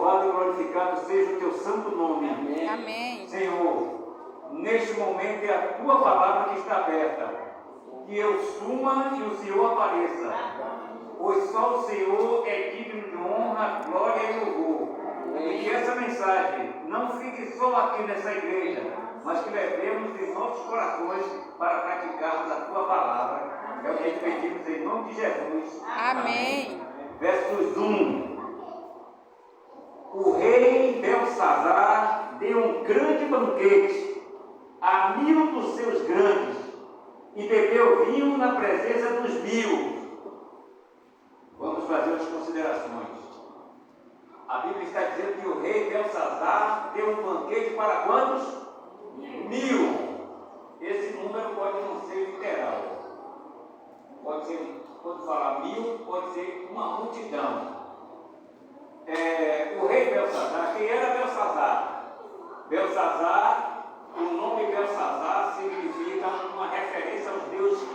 Louvado e glorificado seja o teu santo nome. Amém. Amém. Senhor, neste momento é a tua palavra que está aberta. Que eu suma e o Senhor apareça. Pois só o Senhor é digno de honra, glória e louvor. E que essa mensagem não fique só aqui nessa igreja, mas que levemos em nossos corações para praticarmos a tua palavra. É o que pedimos em nome de Jesus. Amém. Versos 1. O rei Belsazar deu um grande banquete a 1000 dos seus grandes e bebeu vinho na presença dos 1000. Vamos fazer as considerações. A Bíblia está dizendo que o rei Belsazar deu um banquete para quantos? 1000. Esse número pode não ser literal. Pode ser, quando falar 1000, pode ser uma multidão. O rei Belsazar, quem era Belsazar? Belsazar, o nome Belsazar significa uma referência aos deuses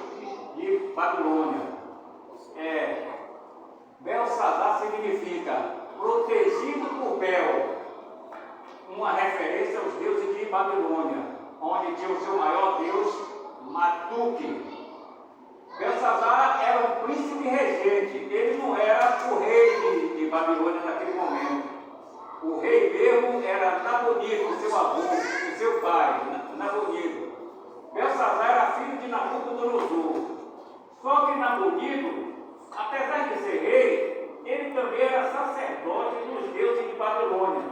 de Babilônia. Belsazar significa protegido por Bel, uma referência aos deuses de Babilônia, onde tinha o seu maior deus, Marduk. Belsazar era um príncipe regente, ele não era o rei de Babilônia naquele momento. O rei mesmo era Nabonido, o seu avô, o seu pai, Nabonido. Belsazar era filho de Nabucodonosor. Só que Nabonido, apesar de ser rei, ele também era sacerdote dos deuses de Babilônia.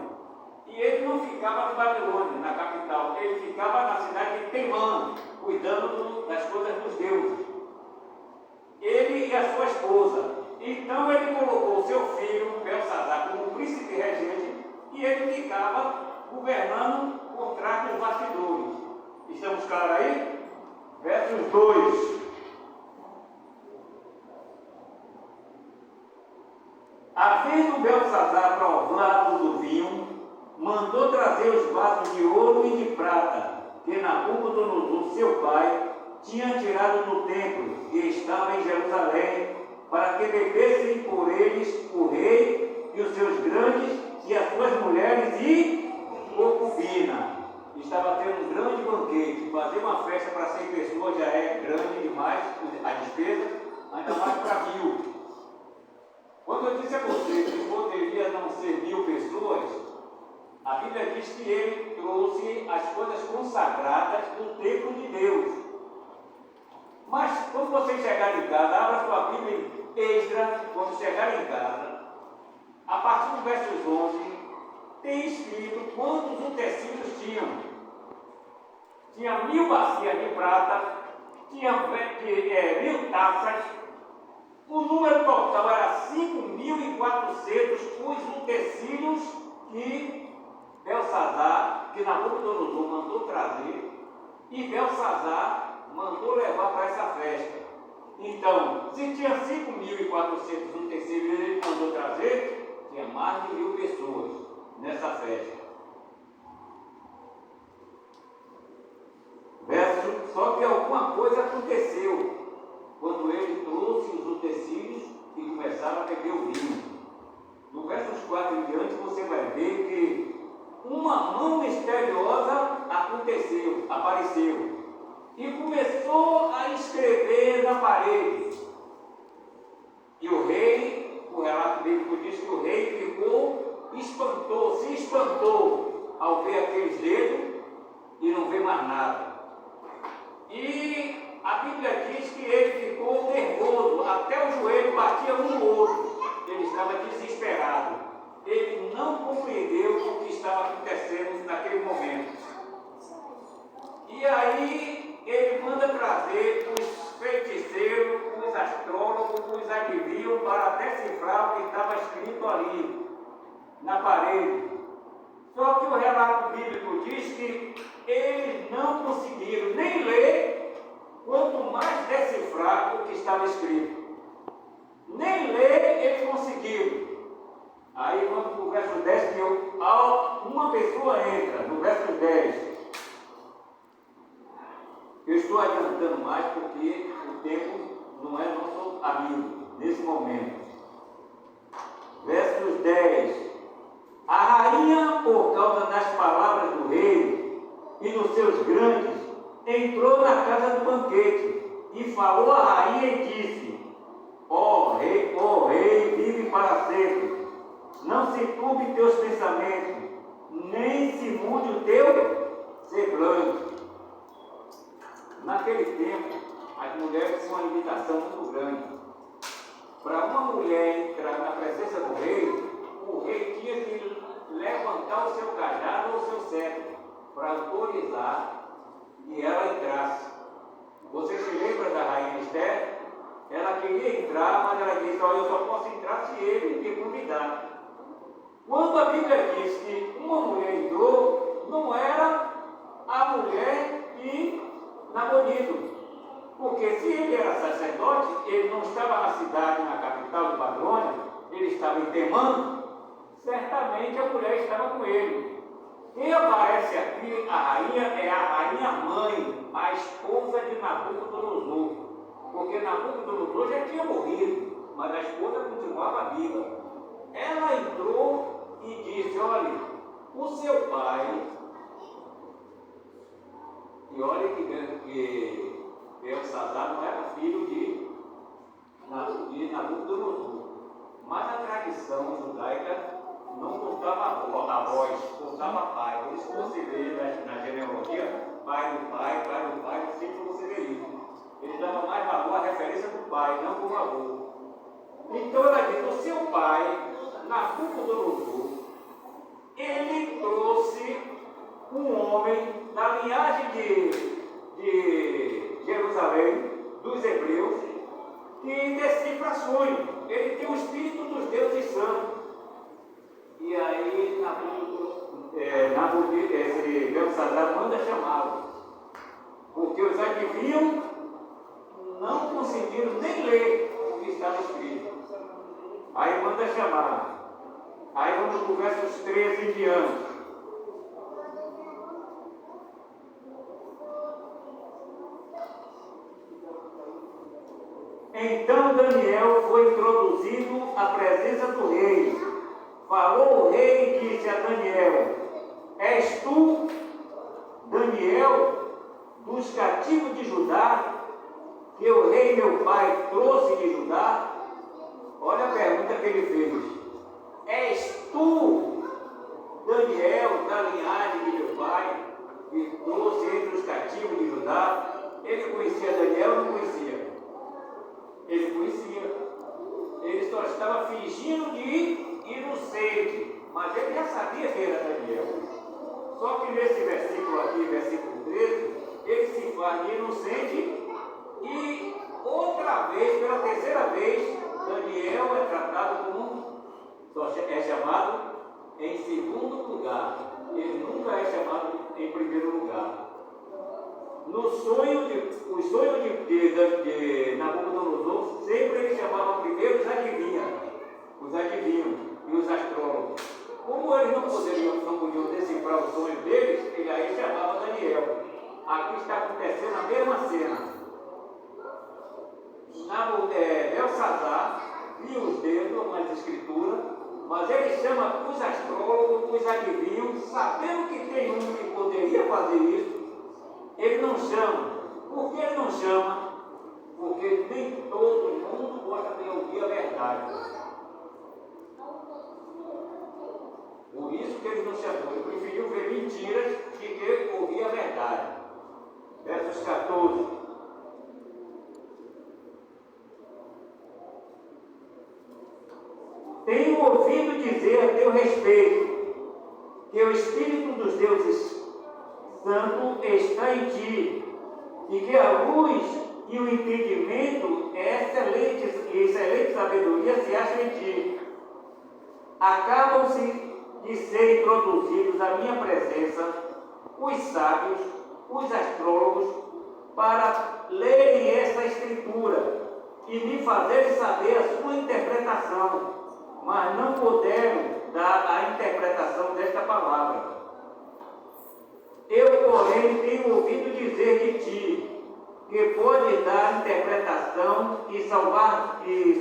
E ele não ficava em Babilônia, na capital, ele ficava na cidade de Temã, cuidando das coisas dos deuses. Ele e a sua esposa. Então ele colocou o seu filho, Belsazar, como príncipe regente, e ele ficava governando por trás dos bastidores. Estamos claros aí? Versos 2. A vez do Belsazar provado do vinho, mandou trazer os vasos de ouro e de prata, que Nabucodonosor, seu pai, tinha tirado do templo e estava em Jerusalém, para que bebessem por eles o rei e os seus grandes e as suas mulheres e concubina. Estava tendo um grande banquete. Fazer uma festa para 100 pessoas já é grande demais, a despesa, ainda mais para 1000. Quando eu disse a vocês que poderia não ser 1000 pessoas, a Bíblia diz que ele trouxe as coisas consagradas do templo de Deus. Mas quando vocês chegarem em casa, abra sua Bíblia em Esdras, quando chegarem em casa, a partir do versos 11, tem escrito quantos utensílios tinham. Tinha 1000 bacias de prata, tinha 1000 taças, o número total era 5.400 os utensílios que Belsazar, que Nabucodonosor mandou trazer, e Belsazar mandou levar para essa festa. Então, se tinha 5.400 utensílios ele mandou trazer, tinha mais de 1000 pessoas nessa festa. Só que alguma coisa aconteceu quando ele trouxe os utensílios e começaram a beber o vinho. No versos 4 em diante você vai ver que uma mão misteriosa apareceu e começou a escrever na parede. E o rei, o relato bíblico diz que o rei se espantou ao ver aqueles dedos e não vê mais nada. E a Bíblia diz que ele ficou nervoso, até o joelho batia um no outro. Ele estava desesperado. Ele não compreendeu o que estava acontecendo naquele momento. E aí ele manda trazer os feiticeiros, os astrólogos, os adivinhos para decifrar o que estava escrito ali na parede. Só que o relato bíblico diz que eles não conseguiram nem ler, quanto mais decifrar o que estava escrito. Nem ler eles conseguiram. Aí vamos para o verso 10, que uma pessoa entra, no verso 10. Eu estou adiantando mais porque o tempo não é nosso amigo nesse momento. Versos 10. os seus grandes, entrou na casa do banquete e falou à rainha e disse: ó rei, vive para sempre. Não se turbe teus pensamentos, nem se mude o teu semblante. Naquele tempo, as mulheres tinham uma limitação muito grande. Para uma mulher entrar na presença do rei, o rei tinha que levantar o seu cajado ou o seu cetro para autorizar que ela entrasse. Você se lembra da rainha Esther? Ela queria entrar, mas ela disse: olha, eu só posso entrar se ele me convidar. Quando a Bíblia diz que uma mulher entrou, não era a mulher de Nabonido. Porque se ele era sacerdote, ele não estava na cidade, na capital de Babilônia, ele estava em Temã, certamente a mulher estava com ele. Quem aparece aqui, a rainha, é a rainha mãe, a esposa de Nabucodonosor. Porque Nabucodonosor já tinha morrido, mas a esposa continuava viva. Ela entrou e disse: olha, o seu pai, e olha que Belsazar não era filho de Nabucodonosor, mas a tradição judaica não contava a voz, contava pai. Por isso que você vê na genealogia, pai do pai, sempre você vê isso. Ele dava mais valor à referência do pai, não do avô. Então ela diz: o seu pai, Nabucodonosor, ele trouxe um homem da linhagem de Jerusalém, dos hebreus, que decifra sonho. Ele tem o espírito dos deuses santos. E aí esse Belsazar manda chamá-lo, porque os adivinhos não conseguiram nem ler o que estava escrito. Aí manda chamar. Aí vamos para o versos 13 em diante. Então Daniel foi introduzido à presença do rei. Falou o rei e disse a Daniel: és tu, Daniel, dos cativos de Judá, que o rei meu pai trouxe de Judá? Olha a pergunta que ele fez. És tu, Daniel, da linhagem de meu pai, que trouxe entre os cativos de Judá? Ele conhecia Daniel ou não conhecia? Ele conhecia. Ele só estava fingindo de inocente, mas ele já sabia que era Daniel. Só que nesse versículo aqui, versículo 13, ele se faz de inocente e outra vez, pela terceira vez, Daniel é tratado como, é chamado em segundo lugar. Ele nunca é chamado em primeiro lugar. Os sonhos de Nabucodonosor, sempre ele chamava primeiro os adivinhos e os astrólogos. Como eles não podiam decifrar o sonho deles, ele aí chamava Daniel. Aqui está acontecendo a mesma cena. Belsazar viu os dedos nas escrituras, mas ele chama os astrólogos, os adivinhos, sabendo que tem um que poderia fazer isso. Ele não chama. Por que ele não chama? Porque nem todo mundo gosta de ouvir a verdade. Por isso que ele não chamou. Ele preferiu ver mentiras do que ouvir a verdade. Versos 14. Tenho ouvido dizer a teu respeito que o Espírito dos deuses Santo está em ti, e que a luz e o entendimento e excelente sabedoria se acham em ti. Acabam-se de ser introduzidos à minha presença os sábios, os astrólogos, para lerem esta escritura e me fazerem saber a sua interpretação, mas não puderam dar a interpretação desta palavra. Eu, porém, tenho ouvido dizer de ti, que pode dar interpretação e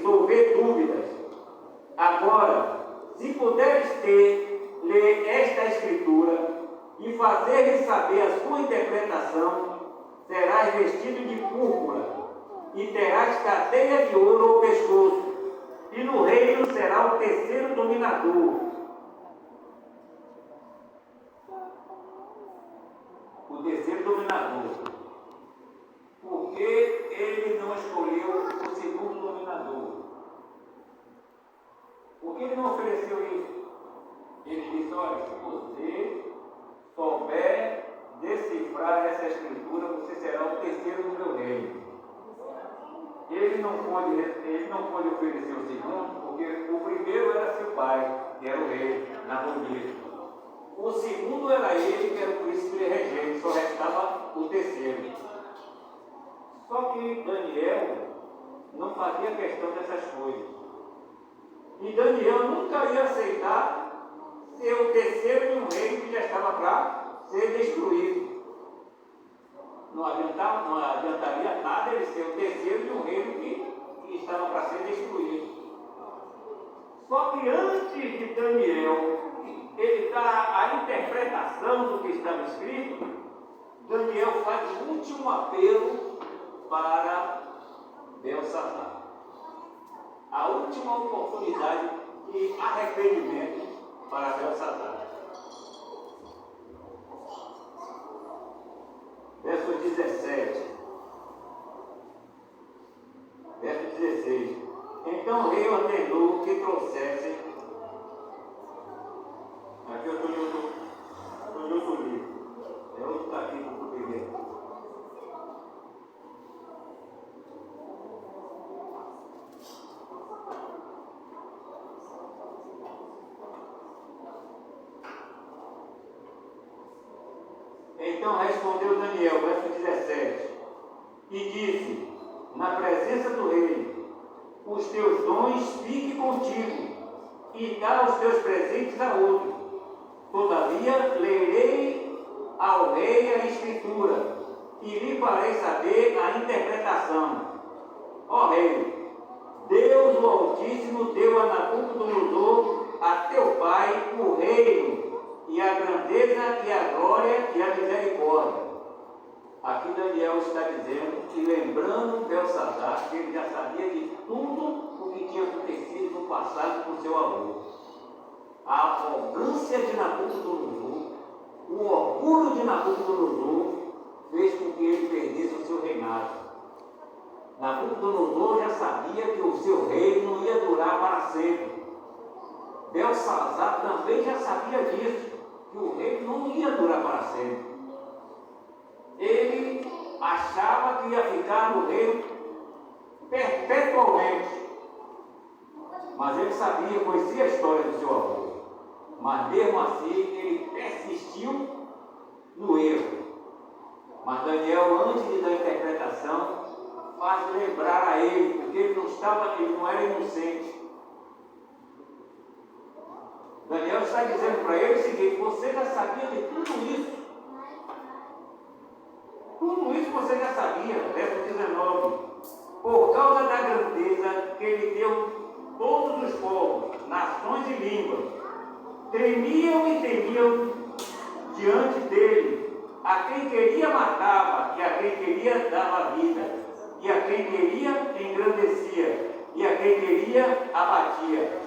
solver dúvidas. Agora, se puderes ler esta escritura, e fazer-lhe saber a sua interpretação, serás vestido de púrpura, e terás cadeia de ouro ao pescoço, e no reino será o terceiro dominador. O terceiro dominador. Porque ele não escolheu o segundo dominador? Por que ele não ofereceu isso? Ele disse: olha, se você souber decifrar essa escritura, você será o terceiro do meu reino. Ele não pode oferecer o segundo, porque o primeiro era seu pai, que era o rei, Nabonido. O segundo era ele, que era o príncipe regente, só restava o terceiro. Só que Daniel não fazia questão dessas coisas. E Daniel nunca ia aceitar ser o terceiro de um reino que já estava para ser destruído. Não adiantaria nada ele ser o terceiro de um reino que estava para ser destruído. Só que antes de Daniel ele dar a interpretação do que estava escrito, Daniel faz o último apelo para Belsazar. A última oportunidade de arrependimento para Belsazar. Verso 17. Verso 16. Então o rei ordenou que trouxessem. Aqui eu estou em outro livro. É outro está aqui no português. Então respondeu Daniel, verso 17, e disse: na presença do rei, os teus dons fiquem contigo, e dá os teus presentes a outro. Todavia, lerei ao rei a escritura, e lhe farei saber a interpretação. Ó rei, Deus o Altíssimo deu a Nabucodonosor, a teu pai, o reino, e a grandeza, e a glória, e a misericórdia. Aqui Daniel está dizendo que, lembrando Belsazar, que ele já sabia de tudo o que tinha acontecido no passado com seu avô. A arrogância de Nabucodonosor, o orgulho de Nabucodonosor, fez com que ele perdesse o seu reinado. Nabucodonosor já sabia que o seu reino não ia durar para sempre. Belsazar também já sabia disso, que o reino não ia durar para sempre. Ele achava que ia ficar no reino perpetuamente. Mas ele sabia, conhecia a história do seu avô. Mas mesmo assim, ele persistiu no erro. Mas Daniel, antes de dar a interpretação, faz lembrar a ele, porque ele não era inocente. Daniel está dizendo para ele o seguinte: você já sabia de tudo isso. Tudo isso você já sabia. Verso 19. Por causa da grandeza que ele deu todos os povos, nações e línguas, tremiam e temiam diante dele. A quem queria matava, e a quem queria dava vida, e a quem queria engrandecia, e a quem queria abatia.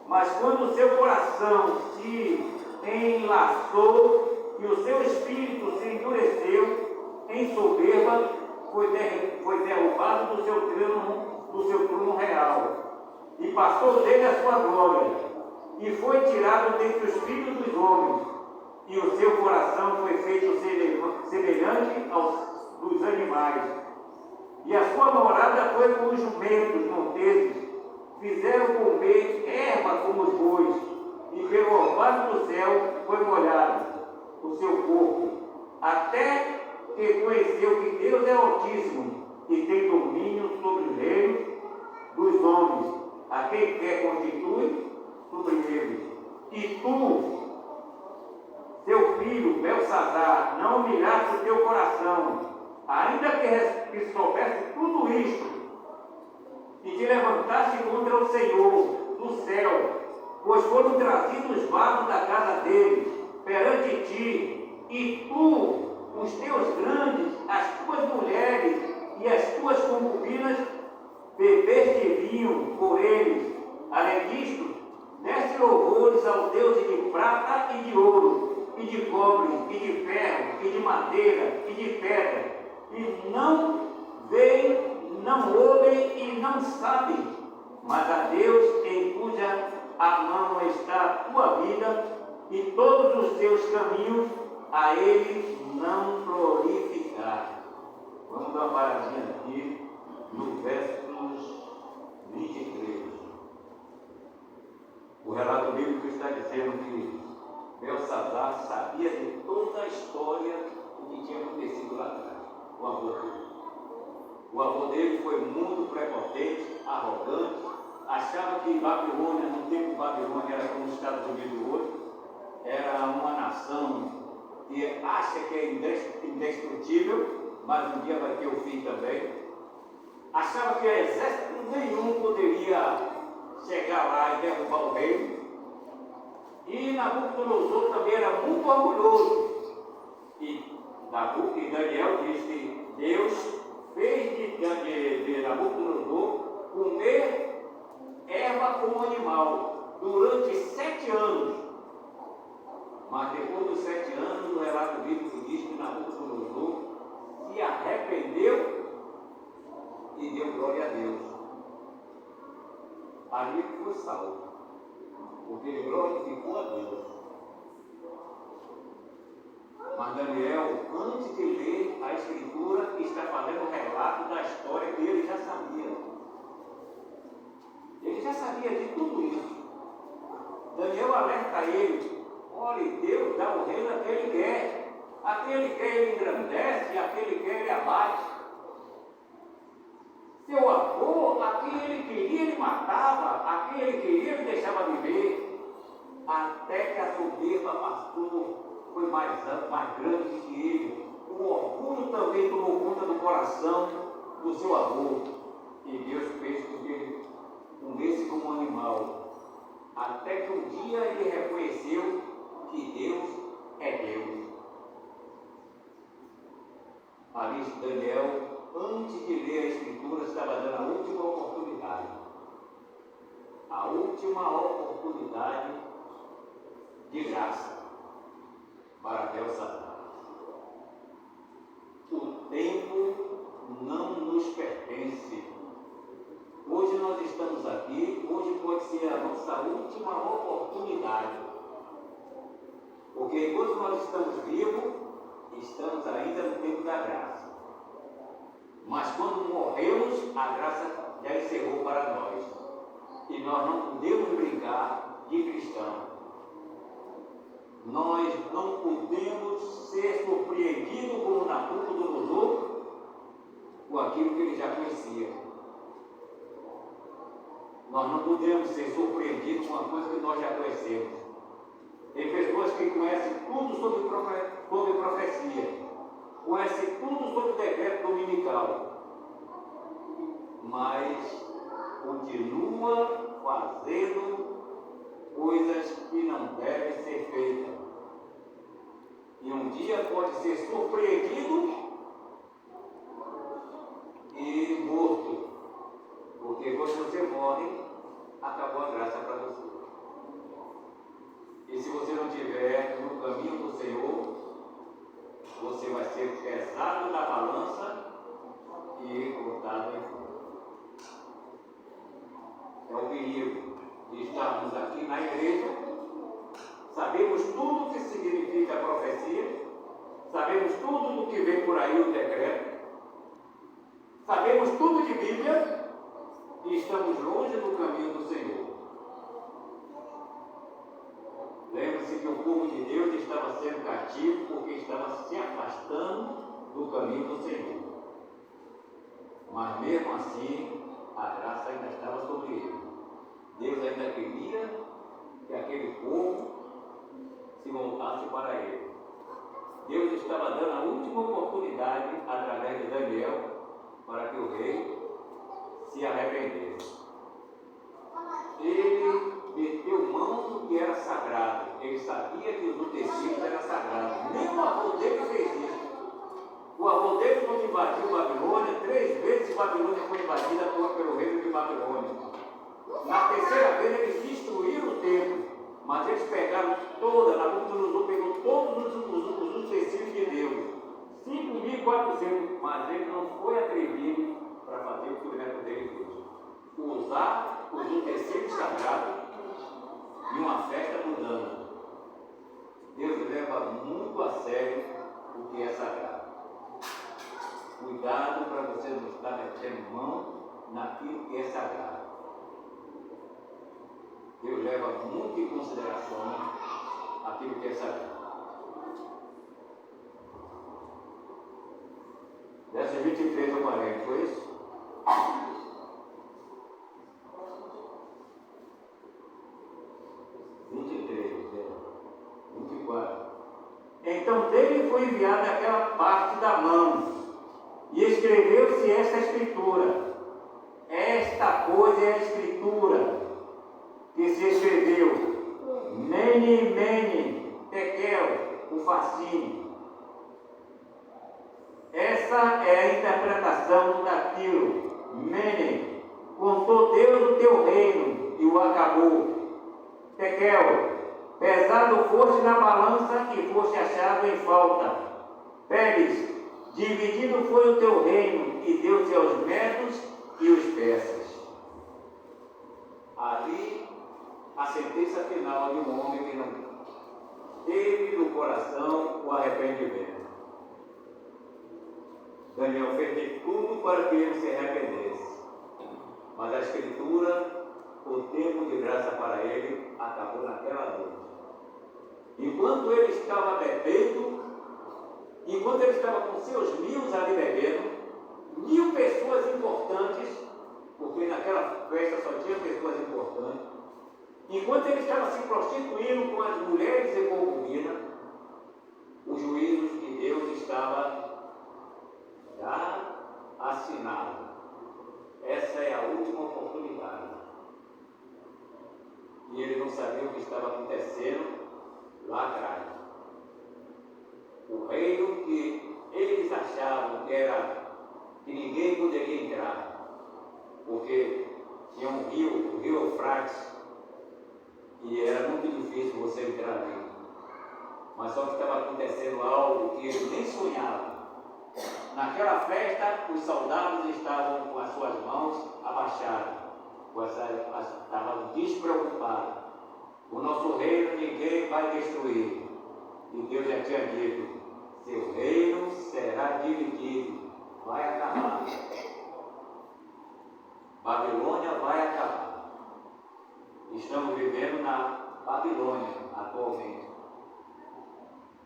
Mas quando o seu coração se enlaçou e o seu espírito se endureceu, em soberba, foi derrubado do seu trono real, e passou dele a sua glória, e foi tirado dentre os filhos dos homens, e o seu coração foi feito semelhante aos dos animais, e a sua morada foi com os jumentos monteses, fizeram comer erva como os bois, e pelo orvalho do céu foi molhado o seu corpo, até que conheceu que Deus é Altíssimo e tem domínio sobre os reinos dos homens, a quem quer constitui sobre eles. E tu, seu filho Belsazar, não humilhaste o teu coração, ainda que soubesse tudo isto, e te levantaste contra o Senhor do céu, pois foram trazidos vasos da casa dele perante ti, e tu, os teus grandes, as tuas mulheres e as tuas concubinas, bebeste vinho por eles. Além disto, deste louvores ao Deus de prata e de ouro, e de cobre, e de ferro, e de madeira, e de pedra, e não veem, não ouvem e não sabem, mas a Deus em cuja a mão está a tua vida, e todos os teus caminhos a Ele não glorificar. Vamos dar uma paradinha aqui no versos 23. O relato bíblico está dizendo que Belsazar sabia de toda a história do que tinha acontecido lá atrás, o avô dele. O avô dele foi muito prepotente, arrogante, achava que Babilônia, no tempo de Babilônia, era como os Estados Unidos hoje, era uma nação que acha que é indestrutível, mas um dia vai ter o fim também. Achava que exército nenhum poderia chegar lá e derrubar o reino. E Nabucodonosor também era muito orgulhoso. E Daniel diz que Deus fez de Nabucodonosor comer erva como animal durante 7 anos. Mas depois dos 7 anos, o relato bíblico diz que Nabucodonosor se arrependeu e deu glória a Deus. Ali ele foi salvo, porque ele glorificou a Deus. Mas Daniel, antes de ler a Escritura, está fazendo um relato da história que ele já sabia. Ele já sabia de tudo isso. Daniel alerta ele: olha, Deus dá o reino a quem ele quer. A quem ele quer ele engrandece, a quem ele quer ele abate. Seu avô, a quem ele queria ele matava, a quem ele queria ele deixava viver. Até que a soberba passou, foi mais grande que ele. O orgulho também tomou conta do coração do seu avô. E Deus fez com que ele comesse como um animal. Até que um dia ele reconheceu que Deus é Deus. Ali Daniel, antes de ler a Escritura, estava dando a última oportunidade. A última oportunidade de graça para Belsazar. O tempo não nos pertence. Hoje nós estamos aqui, hoje pode ser a nossa última oportunidade. Porque enquanto nós estamos vivos, estamos ainda no tempo da graça. Mas quando morremos, a graça já encerrou para nós. E nós não podemos brincar de cristão. Nós não podemos ser surpreendidos como Nabucodonosor com aquilo que ele já conhecia. Nós não podemos ser surpreendidos com uma coisa que nós já conhecemos. Tem pessoas que conhecem tudo sobre profecia, conhecem tudo sobre decreto dominical, mas continua fazendo coisas que não devem ser feitas. E um dia pode ser surpreendido e morto. Porque quando você morre, acabou a graça para você. E se você não estiver no caminho do Senhor, você vai ser pesado na balança e cortado em fogo. É o perigo de estarmos aqui na igreja, sabemos tudo o que significa a profecia, sabemos tudo do que vem por aí o decreto, sabemos tudo de Bíblia e estamos longe do caminho do Senhor. Lembre-se que o povo de Deus estava sendo cativo porque estava se afastando do caminho do Senhor. Mas mesmo assim, a graça ainda estava sobre ele. Deus ainda queria que aquele povo se voltasse para ele. Deus estava dando a última oportunidade, através de Daniel, para que o rei se arrependesse. Ele meteu mão do que era sagrado. Ele sabia sabia que os utensílios eram sagrados. Nem o avô dele fez isso. O avô dele, quando invadiu Babilônia, 3 vezes Babilônia foi invadida pelo reino de Babilônia. Na terceira vez eles destruíram o templo, mas eles pegaram Nabucodonosor pegou todos os utensílios de Deus, 5.400, mas ele não foi atrevido para fazer o que o neto dele fez, usar os utensílios sagrados em uma festa mundana. Deus leva muito a sério o que é sagrado. Cuidado para você não estar metendo mão naquilo que é sagrado. Deus leva muito em consideração aquilo que é sagrado. Versos 23 ao 40, foi isso? Então dele foi enviada aquela parte da mão, e escreveu-se esta escritura. Esta coisa é a escritura que se escreveu. Mene, mene, tekel, o fascínio. Essa é a interpretação daquilo. Mene, contou Deus o teu reino e o acabou. Tekel, pesado foste na balança e foste achado em falta. Peres, dividido foi o teu reino e deu-se aos medos e os persas. Ali, a sentença final de um homem que não teve no coração o arrependimento. Daniel fez de tudo para que ele se arrependesse, mas a Escritura, o tempo de graça para ele, acabou naquela noite. Enquanto ele estava bebendo, enquanto ele estava com seus 1000 ali bebendo, 1000 pessoas importantes, porque naquela festa só tinha pessoas importantes, enquanto ele estava se prostituindo com as mulheres e concubinas, os juízos de Deus estavam já assinados. Essa é a última oportunidade. E ele não sabia o que estava acontecendo lá atrás. O reino que eles achavam que ninguém poderia entrar, porque tinha um rio, o rio Eufrates, e era muito difícil você entrar ali. Mas só que estava acontecendo algo que ele nem sonhava. Naquela festa, os soldados estavam com as suas mãos abaixadas, estavam despreocupados. O nosso reino ninguém vai destruir. E Deus já tinha dito: seu reino será dividido, vai acabar. Babilônia vai acabar. Estamos vivendo na Babilônia atualmente.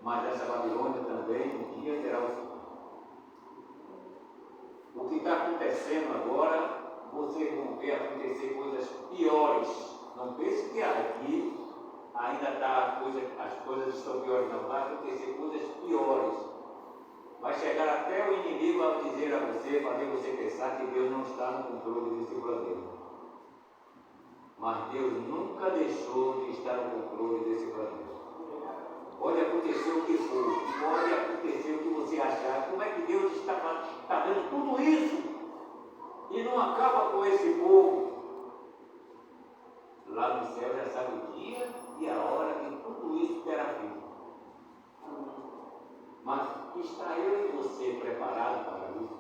Mas essa Babilônia também um dia terá o fim. O que está acontecendo agora, vocês vão ver acontecer coisas piores. Não pense que aqui ainda as coisas estão piores, não. Vai acontecer coisas piores. Vai chegar até o inimigo a dizer a você, fazer você pensar que Deus não está no controle desse planeta. Mas Deus nunca deixou de estar no controle desse planeta. Pode acontecer o que for, pode acontecer o que você achar. Como é que Deus está dando tudo isso e não acaba com esse povo? Lá no céu já sabe o dia e a hora que tudo isso terá fim. Mas está eu e você preparado para isso?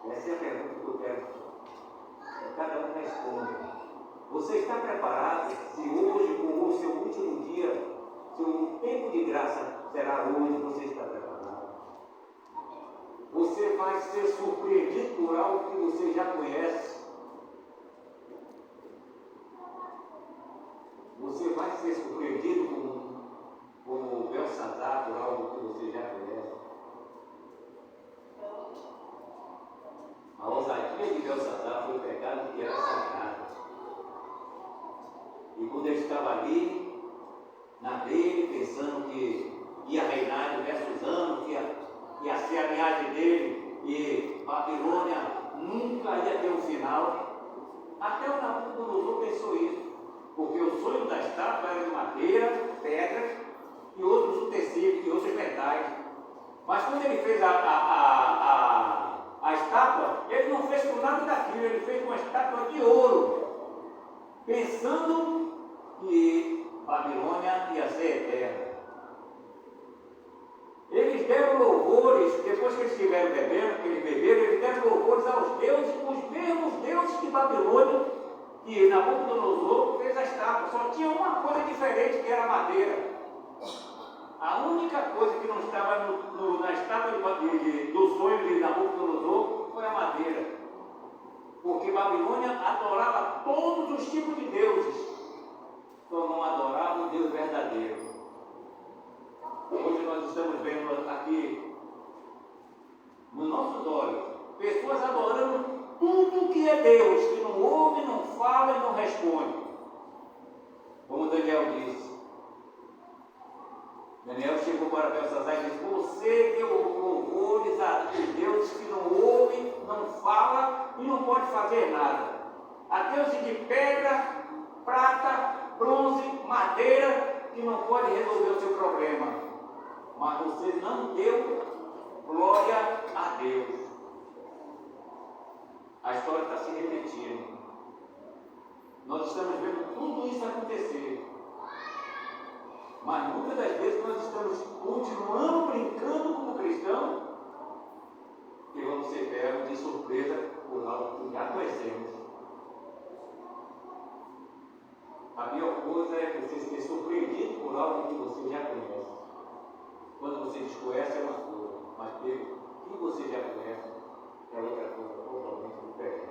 Essa é a pergunta que eu quero que cada um responda. Você está preparado? Se hoje, for o seu último dia, seu tempo de graça será hoje, você está preparado? Você vai ser surpreendido por algo que você já conhece. Você vai ser surpreendido como Belsazar por algo que você já conhece. A ousadia de Belsazar foi pecado que era sagrado. E quando ele estava ali, na dele, pensando que ia reinar diversos anos, que ia ser a linhagem dele, e Babilônia nunca ia ter um final, até o Nabucodonosor pensou isso, porque o sonho da estátua madeira, pedras e outros utensílios, e outros metais. Mas quando ele fez a estátua, ele não fez com nada daquilo, ele fez uma estátua de ouro, pensando que Babilônia ia ser eterna. Eles deram louvores, depois que eles estiveram bebendo, que eles beberam, eles deram louvores aos deuses, os mesmos deuses de Babilônia, que Nabucodonosor fez a estátua. Só tinha uma coisa diferente, que era a madeira. A única coisa que não estava na estátua do sonho de Nabucodonosor foi a madeira. Porque Babilônia adorava todos os tipos de deuses, só não adorava o Deus verdadeiro. Hoje nós estamos vendo aqui, nos nossos olhos, pessoas adorando tudo que é Deus, que não ouve, não fala e não responde. Como Daniel disse. Daniel chegou para Belsazar e disse: você deu louvores a deuses que não ouve, não fala e não pode fazer nada. A deuses de pedra, prata, bronze, madeira, que não pode resolver o seu problema. Mas você não deu glória a Deus. A história está se repetindo. Nós estamos vendo tudo isso acontecer. Mas muitas das vezes nós estamos continuando brincando como cristãos e vamos ser pegos de surpresa por algo que já conhecemos. A pior coisa é você ser surpreendido por algo que você já conhece. Quando você desconhece é uma coisa, mas o que você já conhece é outra coisa totalmente diferente.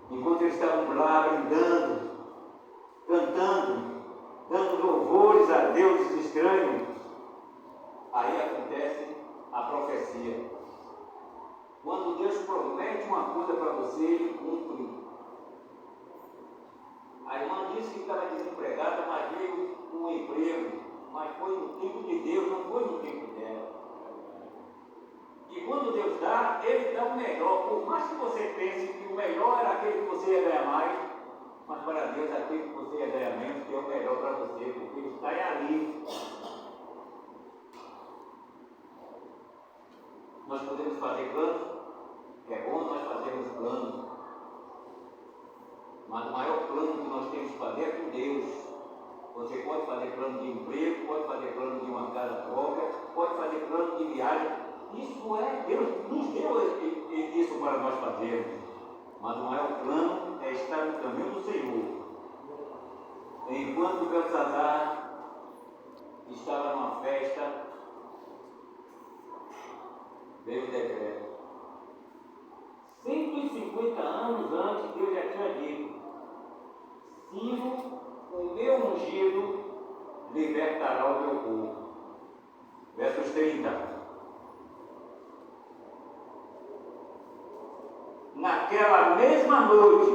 Enquanto eles estavam lá brindando, cantando, dando louvores a deuses estranhos, aí acontece a profecia. Quando Deus promete uma coisa para você, Ele cumpre. A irmã disse que estava desempregada, mas veio um emprego, mas foi no tempo de Deus, não foi no tempo dela. E quando Deus dá, Ele dá o melhor. Por mais que você pense que o melhor era aquele que você ia ganhar mais, mas para Deus aquele que você ia ganhar menos, que é o melhor para você, porque Ele está ali. Nós podemos fazer planos, é bom nós fazermos planos, mas o maior plano que nós temos que fazer é com Deus. Você pode fazer plano de emprego, pode fazer plano de uma casa própria, pode fazer plano de viagem. Isso é, Deus nos deu isso para nós fazermos. Mas o maior plano é estar no caminho do Senhor. Enquanto Belsazar estava numa festa, veio o decreto. 150 anos antes, Deus já tinha dito: Ciro, o meu ungido, libertará o meu povo. Versos 30. Naquela mesma noite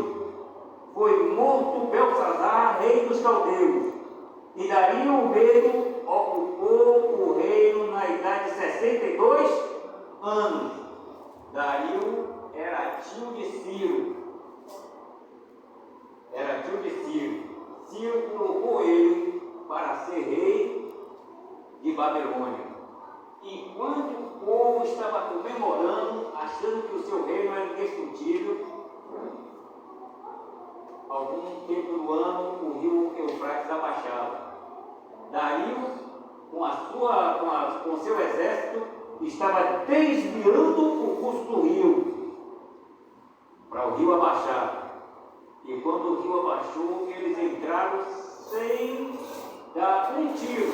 foi morto Belsazar, rei dos caldeus, e Dario o Medo ocupou o reino na idade de 62 anos. Dario era tio de Ciro. Ciro colocou ele para ser rei de Babilônia. Enquanto o povo estava comemorando, achando que o seu reino era indestrutível, algum tempo do ano o rio Eufrates abaixava. Dario, com seu exército, estava desviando o curso do rio para o rio abaixar. E quando o rio abaixou, eles entraram sem dar um tiro.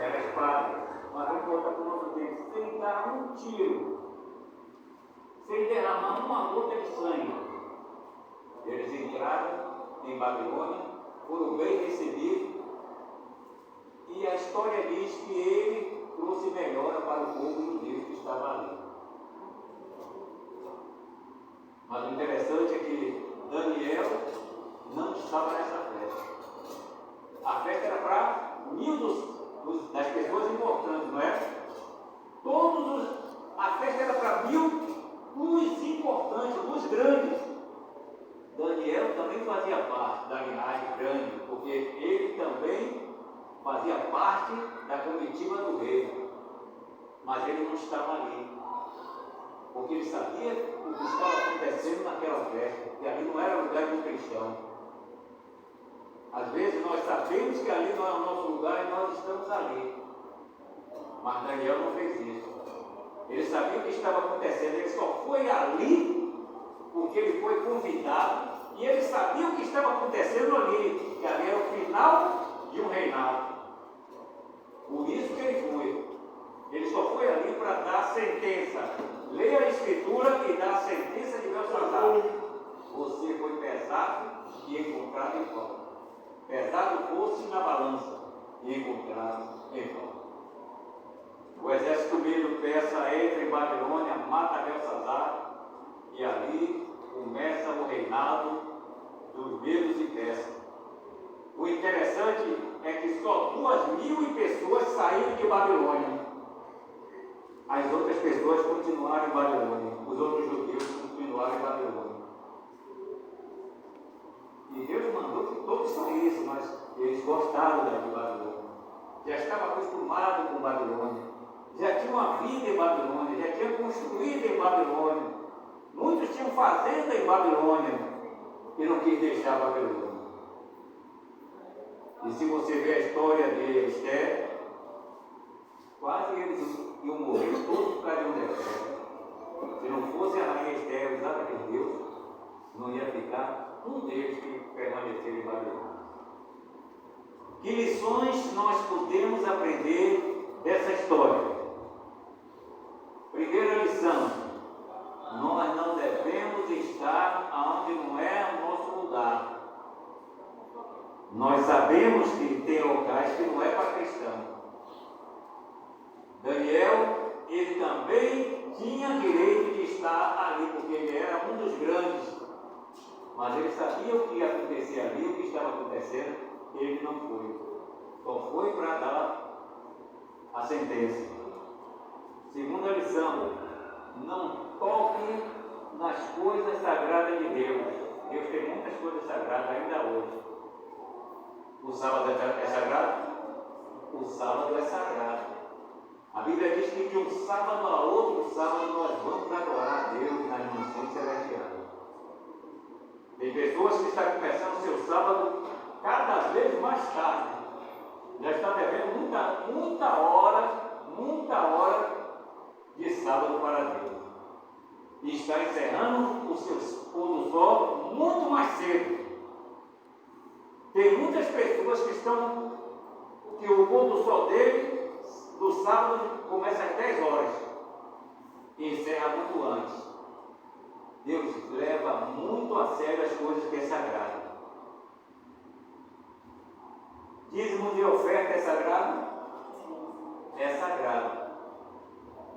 Era a espada, mas vamos voltar para o nosso tempo. Sem dar um tiro, sem derramar uma gota de sangue. Eles entraram em Babilônia, foram bem recebidos, e a história diz que ele trouxe melhora para o povo judeu que estava ali. Mas o interessante é que Daniel não estava nessa festa. A festa era para 1000 das pessoas importantes, não é? A festa era para 1000 dos importantes, dos grandes. Daniel também fazia parte da linhagem grande, porque ele também fazia parte da comitiva do rei, mas ele não estava ali, porque ele sabia o que estava acontecendo naquela festa, e ali não era lugar de um cristão. Às vezes nós sabemos que ali não é o nosso lugar e nós estamos ali, mas Daniel não fez isso. Ele sabia o que estava acontecendo, ele só foi ali porque ele foi convidado e ele sabia o que estava acontecendo ali, que ali era o final de um reinado. Por isso que ele foi. Ele só foi ali para dar a sentença. Leia a Escritura e dá a sentença de Belsazar. Você foi pesado e encontrado em falta. Pesado fosse na balança e encontrado em falta. O exército medo persa entra em Babilônia, mata Belsazar e ali começa o reinado dos medos e persas. O interessante é que só 2.000 pessoas saíram de Babilônia. As outras pessoas continuaram em Babilônia. Os outros judeus continuaram em Babilônia. E Deus mandou que todos saíssem, mas eles gostaram de Babilônia. Já estavam acostumados com Babilônia. Já tinham uma vida em Babilônia. Já tinham construído em Babilônia. Muitos tinham fazenda em Babilônia. E não quis deixar Babilônia. E se você ver a história de Esther, quase eles iam morrer todos por causa de um deserto. Se não fosse a rainha Esther usada por Deus, não ia ficar um deles que permaneceram em Babilônia. Que lições nós podemos aprender dessa história? Primeira lição: nós não devemos estar onde não é o nosso lugar. Nós sabemos que tem locais que não é para cristão. Daniel, ele também tinha direito de estar ali, porque ele era um dos grandes. Mas ele sabia o que ia acontecer ali, o que estava acontecendo, ele não foi. Só foi para dar a sentença. Segunda lição: não toque nas coisas sagradas de Deus. Deus tem muitas coisas sagradas ainda hoje. O sábado é sagrado? O sábado é sagrado. A Bíblia diz que de um sábado a outro sábado nós vamos adorar a Deus nas mansões celestiais. Tem pessoas que estão começando o seu sábado cada vez mais tarde. Já está devendo muita hora de sábado para Deus. E está encerrando o seu pôr do sol muito mais cedo. Tem muitas pessoas que o pôr do sol dele, do sábado, começa às 10 horas e encerra muito antes. Deus leva muito a sério as coisas que é sagrado. Dízimo de oferta é sagrado? É sagrado.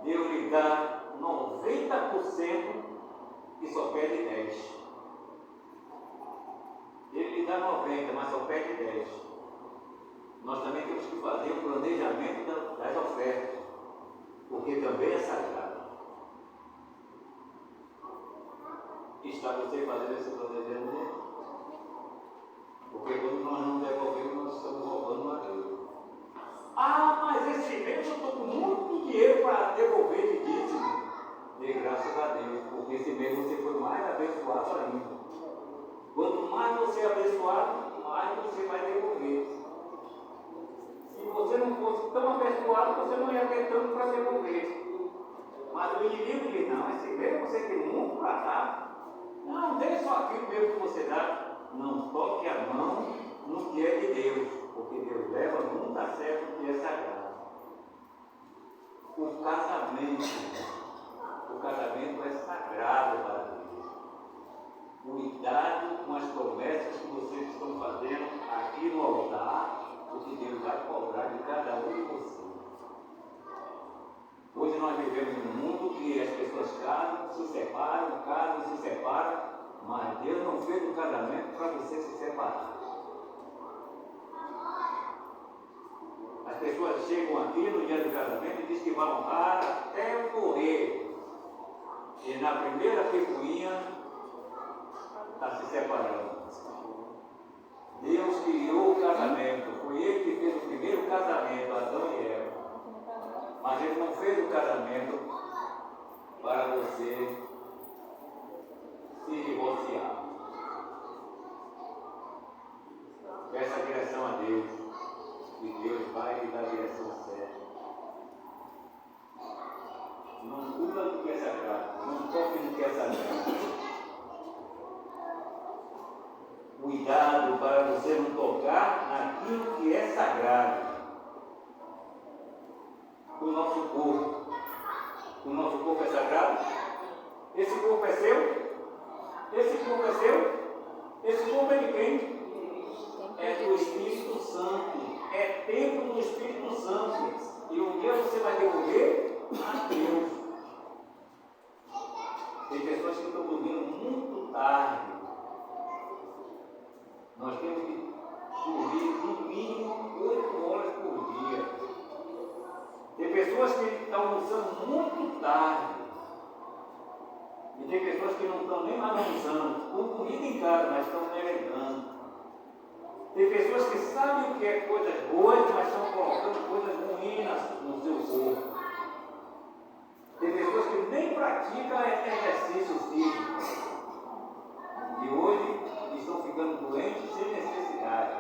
Deus lhe dá 90% e só pede 10%. Ele lhe dá 90%, mas só pede 10%. Nós também temos que fazer o planejamento das ofertas, porque também é sagrado. Está você fazendo esse planejamento? Porque quando nós não devolvemos, nós estamos roubando a Deus. Ah, mas esse mês eu estou com muito dinheiro para devolver de dízimo. Dê graças a Deus, porque esse mês você foi mais abençoado ainda. Quanto mais você é abençoado, mais você vai devolver. Se você não fosse tão abençoado, você não ia ter tanto para devolver. Mas o inimigo diz: não, esse mês você tem muito para dar. Não, dê só aquilo mesmo que você dá. Não toque a mão no que é de Deus, porque Deus leva muito a sério o que é sagrado. O casamento é sagrado para Deus. Cuidado com as promessas que vocês estão fazendo aqui no altar, porque Deus vai cobrar de cada um de vocês. Hoje nós vivemos num mundo que as pessoas casam, se separam, mas Deus não fez um casamento para você se separar. As pessoas chegam aqui no dia do casamento e dizem que vão honrar até morrer. E na primeira picuinha está se separando. Deus. E Deus vai lhe dar a direção certa. Não pula do que é sagrado. Não toque no que é sagrado. Cuidado para você não tocar naquilo que é sagrado. O nosso corpo. O nosso corpo é sagrado? Esse corpo é seu? Esse corpo é seu? Esse corpo é de quem? É do Espírito Santo. É templo do Espírito Santo. E um dia você vai devolver a Deus. Tem pessoas que estão dormindo muito tarde. Nós temos que dormir no mínimo 8 horas por dia. Tem pessoas que estão almoçando muito tarde. E tem pessoas que não estão nem mais almoçando, com comida em casa, mas estão delegando. Tem pessoas que sabem o que é coisas boas, mas estão colocando coisas ruins no seu corpo. Tem pessoas que nem praticam exercício físico. E hoje estão ficando doentes sem necessidade.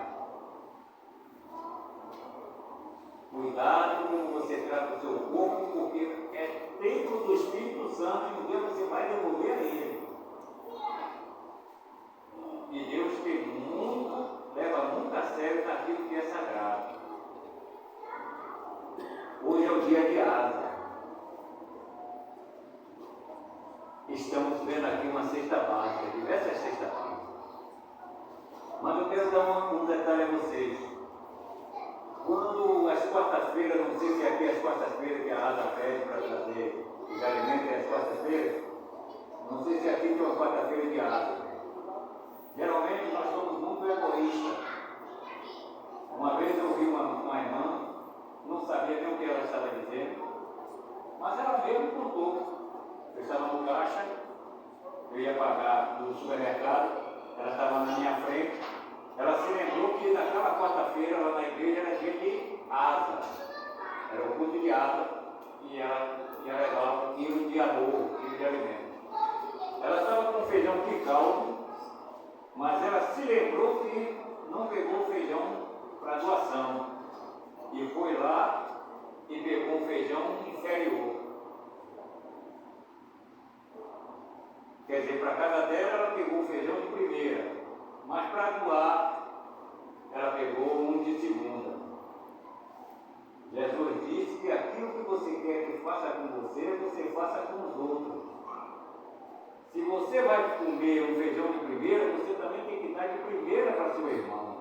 Cuidado como você trata o seu corpo, porque é templo do Espírito Santo e um dia você vai devolver a Ele. E Deus leva muito a sério naquilo que é sagrado. Hoje é o dia de asa. Estamos vendo aqui uma cesta básica, diversas cestas básicas. Mas eu quero dar um detalhe a vocês. Quando as quartas-feiras, não sei se aqui é as quartas-feiras que a asa pede para trazer os alimentos é as quartas-feiras, não sei se aqui tem uma quarta-feira de asa. Geralmente nós somos muito egoístas. Uma vez eu vi uma irmã, não sabia nem o que ela estava dizendo, mas ela mesmo contou. Eu estava no caixa, eu ia pagar no supermercado, ela estava na minha frente, ela se lembrou que naquela quarta-feira lá na igreja era dia de asa, era o culto de asa, e ela ia levar um quilo de arroz, um quilo de alimento. Ela estava com feijão de caldo, mas ela se lembrou que não pegou o feijão para doação, e foi lá e pegou um feijão inferior. Quer dizer, para casa dela, ela pegou o feijão de primeira, mas para doar, ela pegou um de segunda. Jesus disse que aquilo que você quer que faça com você, você faça com os outros. Se você vai comer um feijão de primeira, você também tem que dar de primeira para seu irmão.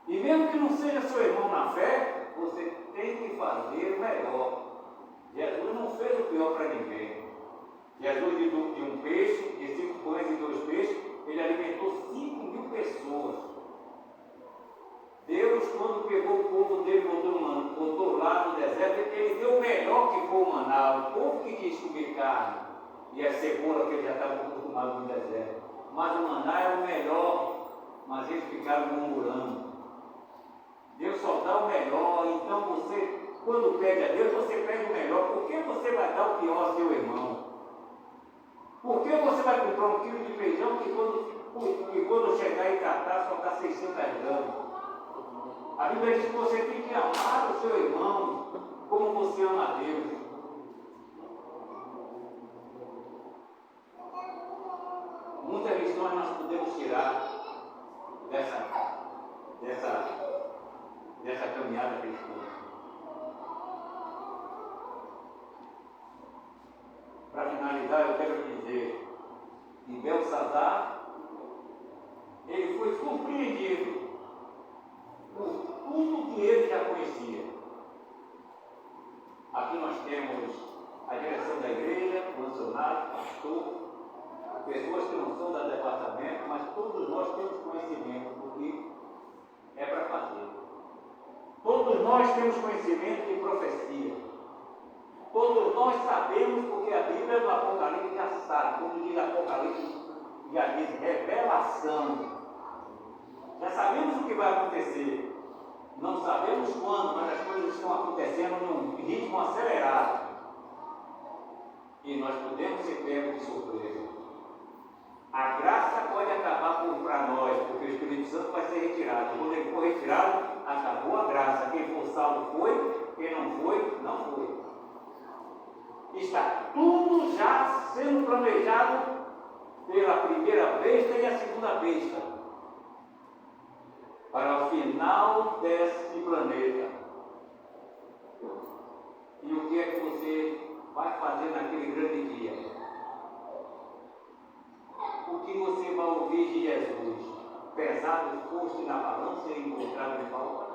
E mesmo que não seja seu irmão na fé, você tem que fazer o melhor. Jesus não fez o pior para ninguém. Jesus, de um peixe, de 5 pães e 2 peixes, ele alimentou 5.000 pessoas. Deus, quando pegou o povo dele e botou lá no deserto, ele deu o melhor que foi o maná. O povo que quis comer carne e a cebola que eles já estavam acostumados no deserto. Mas o maná era o melhor, mas eles ficaram murmurando. Deus só dá o melhor, então você, quando pede a Deus, você pede o melhor. Por que você vai dar o pior ao seu irmão? Por que você vai comprar um quilo de feijão que quando chegar e tratar só dá 600 gramas? A Bíblia diz que você tem que amar o seu irmão como você ama a Deus. Muitas lições nós podemos tirar dessa caminhada cristã. Para finalizar, eu quero dizer que Belsazar, ele foi surpreendido por tudo que ele já conhecia. Aqui nós temos a direção da igreja, o funcionário, o pastor, pessoas que não são da departamento, mas todos nós temos conhecimento do que é para fazer. Todos nós temos conhecimento de profecia. Todos nós sabemos, porque a Bíblia do Apocalipse já sabe. Quando diz Apocalipse, já diz revelação. Já sabemos o que vai acontecer. Não sabemos quando, mas as coisas estão acontecendo num ritmo acelerado. E nós podemos ser pegos de surpresa. A graça pode acabar para nós, porque o Espírito Santo vai ser retirado. Quando ele for foi? Não foi. Está tudo já sendo planejado pela primeira besta e a segunda besta, para o final desse planeta. E o que é que você vai fazer naquele grande dia? O que você vai ouvir de Jesus? Pesado foste na balança e encontrado de falta?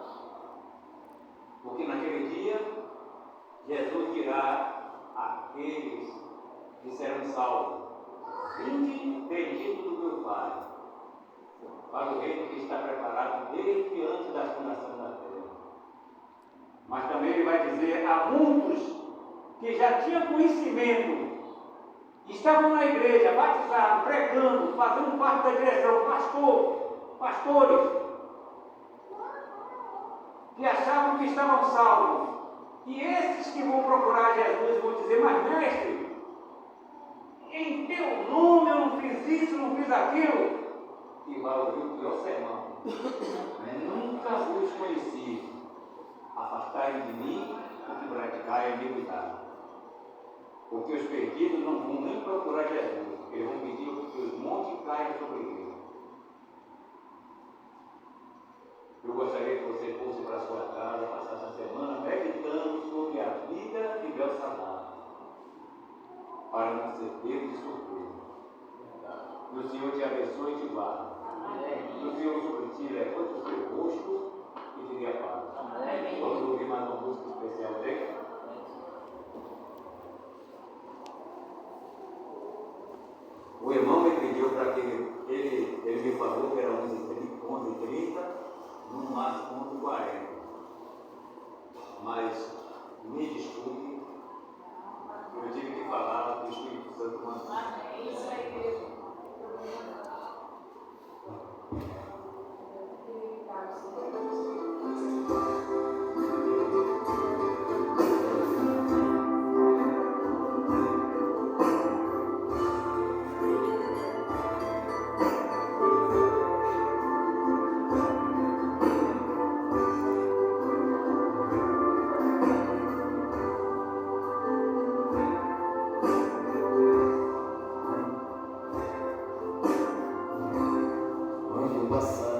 Porque naquele dia, Jesus dirá àqueles que serão salvos: vinde bendito do meu Pai, para o reino que está preparado desde antes da fundação da terra. Mas também ele vai dizer a muitos que já tinham conhecimento, estavam na igreja, batizados, pregando, fazendo parte da direção, pastores, que achavam que estavam salvos. E esses que vão procurar Jesus vão dizer: mas mestre, em teu nome eu não fiz isso, não fiz aquilo. E vai ouvir o pior sermão: nunca vos conheci, afastai de mim o que praticai a iniquidade. Porque os perdidos não vão nem procurar Jesus, eles vão pedir que os montes caiam sobre eles. Eu gostaria que você fosse para a sua casa, passasse a semana meditando sobre a vida de Belsazar, para não ser pego de surpresa. Que o Senhor te abençoe e te guarde. Que o Senhor sobre ti levante o seu rosto e te dê a paz. Vamos ouvir mais uma música especial dele? O irmão me pediu para que ele me falou que era 11h30, no máximo 11h40. Mas me desculpe, eu tive que falar do Espírito Santo mandou. Isso aí. Passar